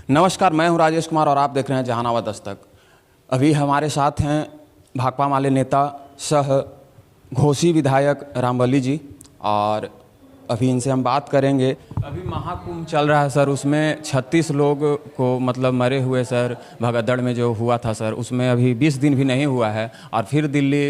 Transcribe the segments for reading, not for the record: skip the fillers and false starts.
नमस्कार, मैं हूं राजेश कुमार और आप देख रहे हैं जहानाबाद दस्तक। अभी हमारे साथ हैं भाकपा माले नेता सह घोसी विधायक रामबली जी और अभी इनसे हम बात करेंगे। अभी महाकुंभ चल रहा है सर, उसमें 36 लोग को मतलब मरे हुए सर, भगदड़ में जो हुआ था सर, उसमें अभी 20 दिन भी नहीं हुआ है और फिर दिल्ली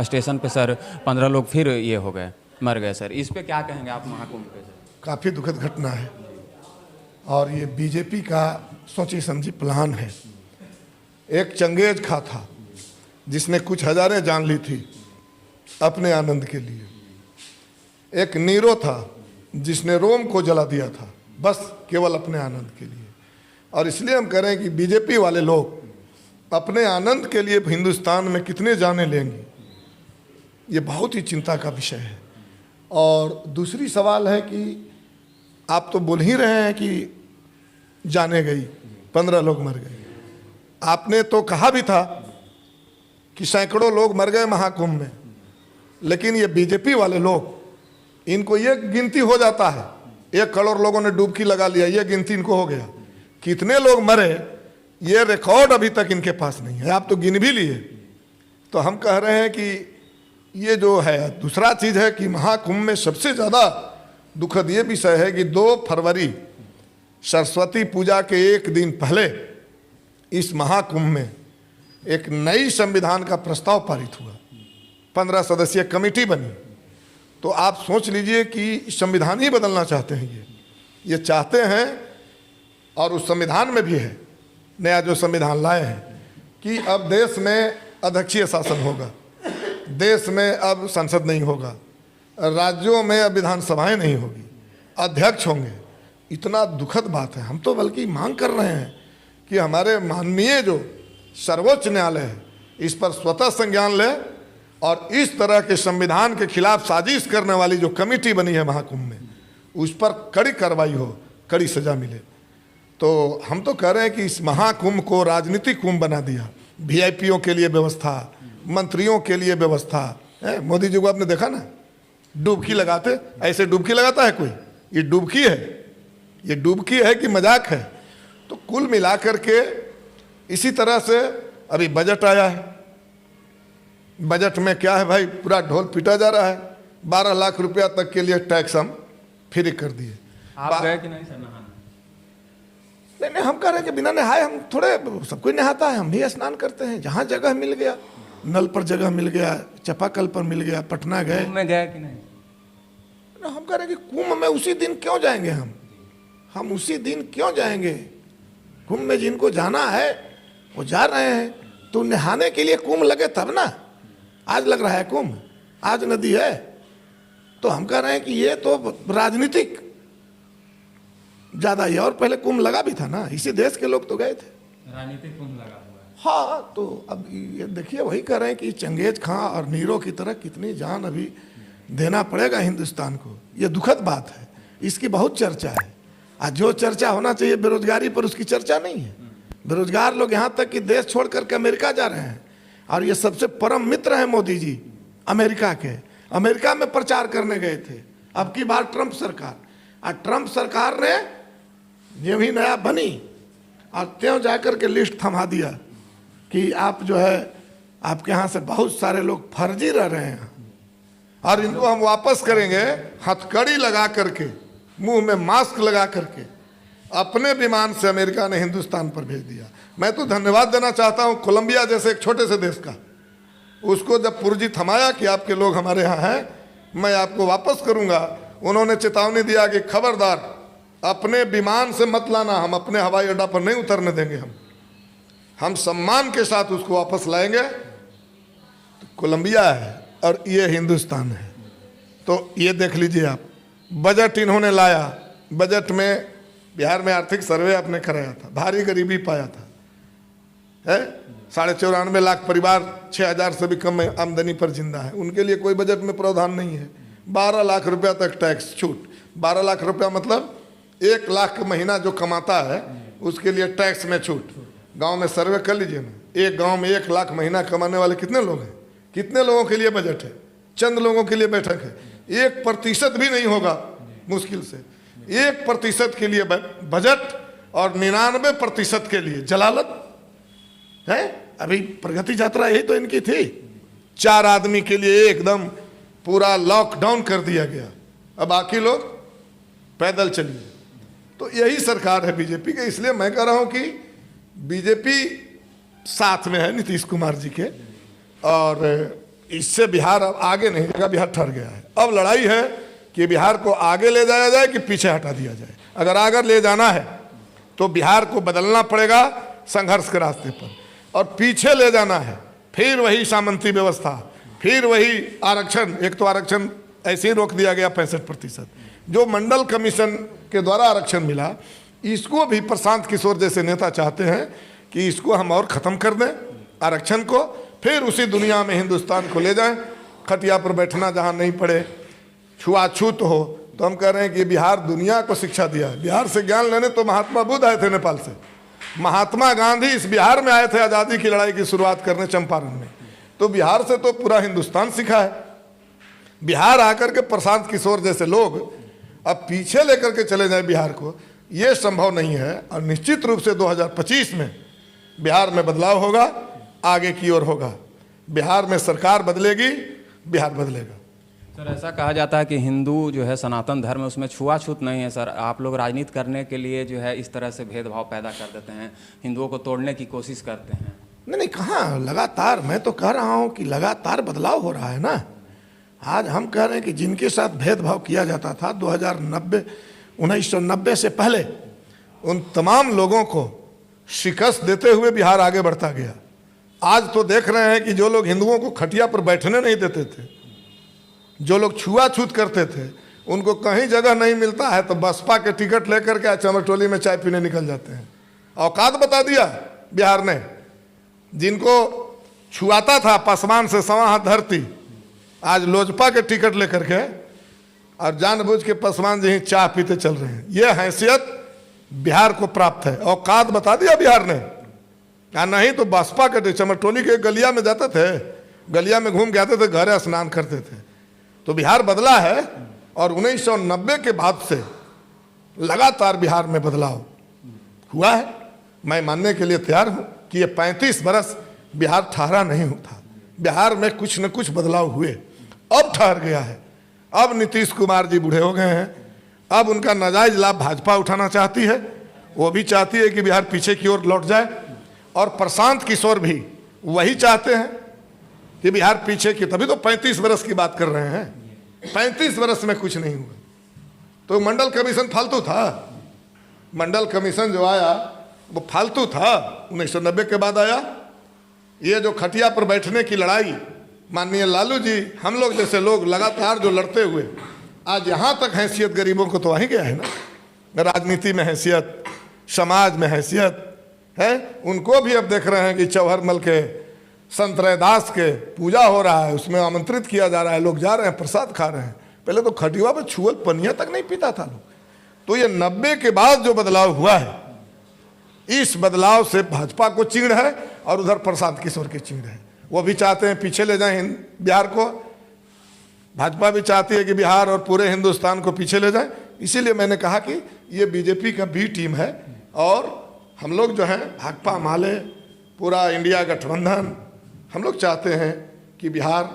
स्टेशन पे सर 15 लोग फिर ये हो गए, मर गए सर। इस पे क्या कहेंगे आप महाकुंभ पे सर? काफ़ी दुखद घटना है और ये बीजेपी का सोची समझी प्लान है। एक चंगेज खा था जिसने कुछ हजारें जान ली थी अपने आनंद के लिए। एक नीरो था जिसने रोम को जला दिया था बस केवल अपने आनंद के लिए। और इसलिए हम कह रहे हैं कि बीजेपी वाले लोग अपने आनंद के लिए हिंदुस्तान में कितने जाने लेंगे, ये बहुत ही चिंता का विषय है। और दूसरी सवाल है कि आप तो बोल ही रहे हैं कि जाने गई, 15 लोग मर गए। आपने तो कहा भी था कि सैकड़ों लोग मर गए महाकुंभ में, लेकिन ये बीजेपी वाले लोग, इनको ये गिनती हो जाता है 1 करोड़ लोगों ने डुबकी लगा लिया, ये गिनती इनको हो गया। कितने लोग मरे ये रिकॉर्ड अभी तक इनके पास नहीं है। आप तो गिन भी लिए। तो हम कह रहे हैं कि ये जो है, दूसरा चीज़ है कि महाकुंभ में सबसे ज़्यादा दुखद ये विषय है कि 2 फरवरी सरस्वती पूजा के 1 दिन पहले इस महाकुंभ में एक नई संविधान का प्रस्ताव पारित हुआ, 15 सदस्यीय कमेटी बनी। तो आप सोच लीजिए कि संविधान ही बदलना चाहते हैं ये चाहते हैं। और उस संविधान में भी है, नया जो संविधान लाए हैं, कि अब देश में अध्यक्षीय शासन होगा, देश में अब संसद नहीं होगा, राज्यों में अब विधानसभाएं नहीं होगी, अध्यक्ष होंगे। इतना दुखद बात है। हम तो बल्कि मांग कर रहे हैं कि हमारे माननीय जो सर्वोच्च न्यायालय है इस पर स्वतः संज्ञान ले और इस तरह के संविधान के खिलाफ साजिश करने वाली जो कमेटी बनी है महाकुंभ में, उस पर कड़ी कार्रवाई हो, कड़ी सजा मिले। तो हम तो कह रहे हैं कि इस महाकुंभ को राजनीतिक कुंभ बना दिया। वीआईपीओं के लिए व्यवस्था, मंत्रियों के लिए व्यवस्था। मोदी जी को आपने देखा ना, डुबकी लगाते, ऐसे डुबकी लगाता है कोई? ये डुबकी है, ये डुबकी है कि मजाक है? तो कुल मिलाकर के इसी तरह से अभी बजट आया है। बजट में क्या है भाई, पूरा ढोल पीटा जा रहा है। 12 लाख रुपया तक के लिए टैक्स हम फ्री कर दिए। आप गए कि नहीं सर नहाने? नहीं, हम कह रहे हैं कि बिना नहाए हम थोड़े, सब कोई नहाता है, हम भी स्नान करते हैं। जहाँ जगह मिल गया, नल पर जगह मिल गया, चापाकल पर मिल गया, पटना गए। कुंभ में गए कि नहीं? हम कह रहे हैं कि कुंभ में उसी दिन क्यों जाएंगे हम उसी दिन क्यों जाएंगे? कुंभ में जिनको जाना है वो जा रहे हैं। तो नहाने के लिए कुंभ लगे तब ना। आज लग रहा है कुंभ, आज नदी है। तो हम कह रहे हैं कि ये तो राजनीतिक ज्यादा ही। और पहले कुंभ लगा भी था ना, इसी देश के लोग तो गए थे। राजनीतिक कुंभ लगा हुआ है। हाँ, तो अब ये देखिए, वही कह रहे हैं कि चंगेज खां और नीरो की तरह कितनी जान अभी देना पड़ेगा हिंदुस्तान को। ये दुखद बात है, इसकी बहुत चर्चा है। आज जो चर्चा होना चाहिए बेरोजगारी पर, उसकी चर्चा नहीं है। बेरोजगार लोग यहाँ तक कि देश छोड़ करके अमेरिका जा रहे हैं। और ये सबसे परम मित्र हैं मोदी जी अमेरिका के। अमेरिका में प्रचार करने गए थे अब की बार ट्रंप सरकार। और ट्रंप सरकार ने ये भी नया बनी और त्यों जाकर के लिस्ट थमा दिया कि आप जो है, आपके यहाँ से बहुत सारे लोग फर्जी रह रहे हैं और इनको हम वापस करेंगे। हथकड़ी लगा करके, मुंह में मास्क लगा करके अपने विमान से अमेरिका ने हिंदुस्तान पर भेज दिया। मैं तो धन्यवाद देना चाहता हूं कोलंबिया जैसे एक छोटे से देश का। उसको जब पुर्जी थमाया कि आपके लोग हमारे यहाँ हैं, मैं आपको वापस करूंगा, उन्होंने चेतावनी दिया कि खबरदार अपने विमान से मत लाना, हम अपने हवाई अड्डा पर नहीं उतरने देंगे। हम सम्मान के साथ उसको वापस लाएंगे। तो कोलंबिया है और ये हिंदुस्तान है। तो ये देख लीजिए आप, बजट इन्होंने लाया। बजट में बिहार में आर्थिक सर्वे आपने कराया था, भारी गरीबी पाया था, है 94.5 लाख परिवार 6,000 से भी कम आमदनी पर जिंदा है, उनके लिए कोई बजट में प्रावधान नहीं है। 12 लाख रुपया तक टैक्स छूट। 12 लाख रुपया मतलब 1 लाख का महीना जो कमाता है उसके लिए टैक्स में छूट। गांव में सर्वे कर लीजिए ना, एक गांव में 1 लाख महीना कमाने वाले कितने लोग हैं? कितने लोगों के लिए बजट है? चंद लोगों के लिए बैठक है। 1% भी नहीं होगा मुश्किल से। 1% के लिए बजट और 99% के लिए जलालत है। अभी प्रगति यात्रा यही तो इनकी थी, 4 आदमी के लिए एकदम पूरा लॉकडाउन कर दिया गया, अब बाकी लोग पैदल चलिए। तो यही सरकार है बीजेपी के। इसलिए मैं कह रहा हूं कि बीजेपी साथ में है नीतीश कुमार जी के, और इससे बिहार अब आगे नहीं जाएगा, बिहार ठहर गया है। अब लड़ाई है कि बिहार को आगे ले जाया जाए कि पीछे हटा दिया जाए। अगर आगे ले जाना है तो बिहार को बदलना पड़ेगा संघर्ष के रास्ते पर, और पीछे ले जाना है फिर वही सामंती व्यवस्था, फिर वही आरक्षण। एक तो आरक्षण ऐसे ही रोक दिया गया 65%, जो मंडल कमीशन के द्वारा आरक्षण मिला, इसको भी प्रशांत किशोर जैसे नेता चाहते हैं कि इसको हम और ख़त्म कर दें आरक्षण को, फिर उसी दुनिया में हिंदुस्तान को ले जाएं। खटिया पर बैठना जहां नहीं पड़े, छुआछूत हो। तो हम कह रहे हैं कि बिहार दुनिया को शिक्षा दिया है। बिहार से ज्ञान लेने तो महात्मा बुद्ध आए थे नेपाल से, महात्मा गांधी इस बिहार में आए थे आज़ादी की लड़ाई की शुरुआत करने चंपारण में। तो बिहार से तो पूरा हिंदुस्तान सीखा है। बिहार आकर के प्रशांत किशोर जैसे लोग अब पीछे लेकर के चले जाए बिहार को, ये संभव नहीं है। और निश्चित रूप से 2025 में बिहार में बदलाव होगा, आगे की ओर होगा। बिहार में सरकार बदलेगी, बिहार बदलेगा। सर, ऐसा कहा जाता है कि हिंदू जो है सनातन धर्म, उसमें छुआछूत नहीं है। सर, आप लोग राजनीति करने के लिए जो है इस तरह से भेदभाव पैदा कर देते हैं, हिंदुओं को तोड़ने की कोशिश करते हैं। नहीं, कहाँ, लगातार मैं तो कह रहा हूँ कि लगातार बदलाव हो रहा है ना। आज हम कह रहे हैं कि जिनके साथ भेदभाव किया जाता था 1990 से पहले, उन तमाम लोगों को शिकस्त देते हुए बिहार आगे बढ़ता गया। आज तो देख रहे हैं कि जो लोग हिंदुओं को खटिया पर बैठने नहीं देते थे, जो लोग छुआछूत करते थे, उनको कहीं जगह नहीं मिलता है तो बसपा के टिकट लेकर के चमरटोली में चाय पीने निकल जाते हैं। औकात बता दिया बिहार ने। जिनको छुआता था पासवान से सवा हाथ धरती, आज लोजपा के टिकट लेकर के और जानबूझ के पासवान जी ही चाय पीते चल रहे हैं। यह हैसियत बिहार को प्राप्त है। औकात बता दिया बिहार ने। नहीं तो बसपा के चमरटोली के गलिया में जाते थे, गलिया में घूम के आते थे, घर स्नान करते थे। तो बिहार बदला है, और 1990 के बाद से लगातार बिहार में बदलाव हुआ है। मैं मानने के लिए तैयार हूं कि ये 35 बरस बिहार ठहरा नहीं था। बिहार में कुछ न कुछ बदलाव हुए, अब ठहर गया है। अब नीतीश कुमार जी बूढ़े हो गए हैं, अब उनका नाजायज लाभ भाजपा उठाना चाहती है। वो भी चाहती है कि बिहार पीछे की ओर लौट जाए, और प्रशांत किशोर भी वही चाहते हैं कि बिहार पीछे की। तभी तो 35 बरस की बात कर रहे हैं। 35 बरस में कुछ नहीं हुआ। तो मंडल कमीशन फालतू था। मंडल कमीशन जो आया वो फालतू था, 1990 के बाद आया। ये जो खटिया पर बैठने की लड़ाई, माननीय लालू जी, हम लोग जैसे लोग लगातार जो लड़ते हुए आज यहाँ तक हैसियत, गरीबों को तो आ ही गया है ना। राजनीति में हैसियत, समाज में हैसियत है। उनको भी अब देख रहे हैं कि चौहरमल के संत रैदास के पूजा हो रहा है, उसमें आमंत्रित किया जा रहा है, लोग जा रहे हैं, प्रसाद खा रहे हैं। पहले तो खटिया पर छुअल पनिया तक नहीं पीता था लोग। तो ये 90 के बाद जो बदलाव हुआ है, इस बदलाव से भाजपा को चीड़ है, और उधर प्रशांत किशोर की चीड़ है। वो भी चाहते हैं पीछे ले जाएं बिहार को। भाजपा भी चाहती है कि बिहार और पूरे हिंदुस्तान को पीछे ले जाए। इसीलिए मैंने कहा कि ये बीजेपी का बी टीम है, और हम लोग जो है भाकपा माले, पूरा इंडिया गठबंधन, हम लोग चाहते हैं कि बिहार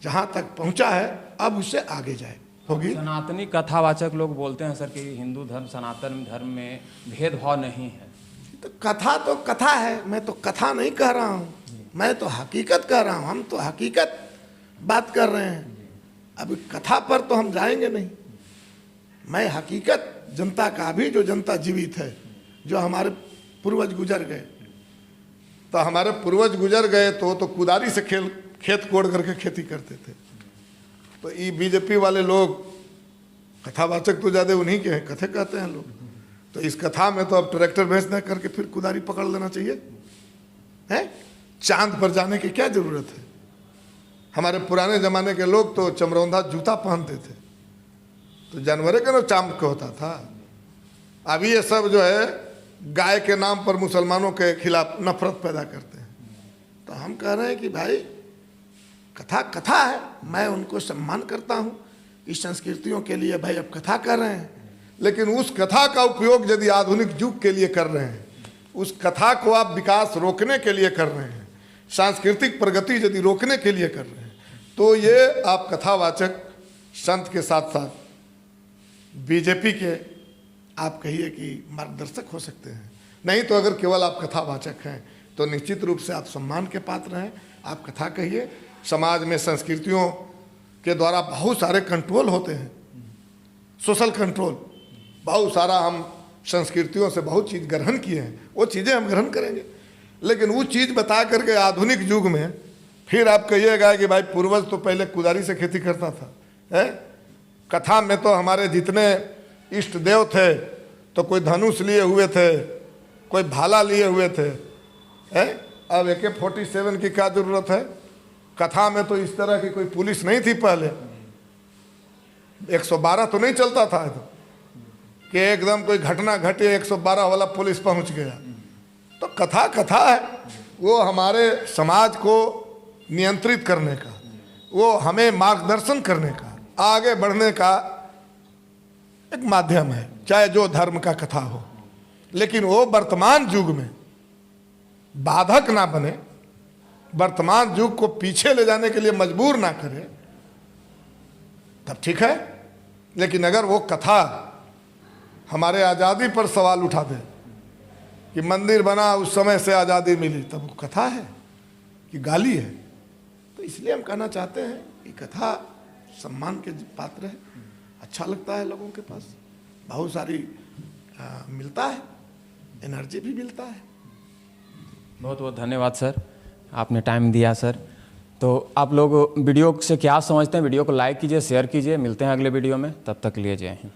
जहाँ तक पहुँचा है अब उससे आगे जाए। होगी। सनातनी कथावाचक लोग बोलते हैं सर कि हिंदू धर्म सनातन धर्म में भेदभाव नहीं है। तो कथा है, मैं तो कथा नहीं कह रहा हूँ, मैं तो हकीकत कह रहा हूँ। हम तो हकीकत बात कर रहे हैं। अभी कथा पर तो हम जाएंगे नहीं। मैं हकीकत जनता का, अभी जो जनता जीवित है, जो हमारे पूर्वज गुजर गए, तो हमारे पूर्वज गुजर गए तो कुदारी से खेत कोड़ करके खेती करते थे। तो ये बीजेपी वाले लोग, कथावाचक तो ज़्यादा उन्हीं के हैं, कथे कहते हैं लोग। तो इस कथा में तो अब ट्रैक्टर भेज दे करके फिर कुदारी पकड़ लेना चाहिए है। चांद पर जाने की क्या जरूरत है। हमारे पुराने जमाने के लोग तो चमरौंधा जूता पहनते थे, तो जानवरों का ना चांद को होता था। अभी ये सब जो है गाय के नाम पर मुसलमानों के खिलाफ नफरत पैदा करते हैं। तो हम कह रहे हैं कि भाई कथा है, मैं उनको सम्मान करता हूँ। इस संस्कृतियों के लिए भाई अब कथा कर रहे हैं, लेकिन उस कथा का उपयोग यदि आधुनिक युग के लिए कर रहे हैं, उस कथा को आप विकास रोकने के लिए कर रहे हैं, सांस्कृतिक प्रगति यदि रोकने के लिए कर रहे हैं, तो ये आप कथावाचक संत के साथ साथ बीजेपी के आप कहिए कि मार्गदर्शक हो सकते हैं। नहीं तो अगर केवल आप कथावाचक हैं तो निश्चित रूप से आप सम्मान के पात्र हैं। आप कथा कहिए। समाज में संस्कृतियों के द्वारा बहुत सारे कंट्रोल होते हैं, सोशल कंट्रोल, बहुत सारा हम संस्कृतियों से बहुत चीज़ ग्रहण किए हैं, वो चीज़ें हम ग्रहण करेंगे। लेकिन वो चीज़ बता करके आधुनिक युग में फिर आप कहिएगा कि भाई पूर्वज तो पहले कुदारी से खेती करता था, है? कथा में तो हमारे जितने इष्ट देव थे तो कोई धनुष लिए हुए थे, कोई भाला लिए हुए थे, है? अब AK-47 की क्या जरूरत है? कथा में तो इस तरह की कोई पुलिस नहीं थी पहले, 112 तो नहीं चलता था तो कि एकदम कोई घटना घटी 112 वाला पुलिस पहुंच गया। तो कथा कथा है, वो हमारे समाज को नियंत्रित करने का, वो हमें मार्गदर्शन करने का, आगे बढ़ने का एक माध्यम है, चाहे जो धर्म का कथा हो। लेकिन वो वर्तमान युग में बाधक ना बने, वर्तमान युग को पीछे ले जाने के लिए मजबूर ना करे, तब ठीक है। लेकिन अगर वो कथा हमारे आज़ादी पर सवाल उठा दे कि मंदिर बना उस समय से आज़ादी मिली, तब वो कथा है कि गाली है? तो इसलिए हम कहना चाहते हैं कि कथा सम्मान के पात्र है, अच्छा लगता है लोगों के पास, बहुत सारी मिलता है, एनर्जी भी मिलता है। बहुत बहुत धन्यवाद सर, आपने टाइम दिया सर। तो आप लोग वीडियो से क्या समझते हैं? वीडियो को लाइक कीजिए, शेयर कीजिए। मिलते हैं अगले वीडियो में, तब तक लिए जय हिंद।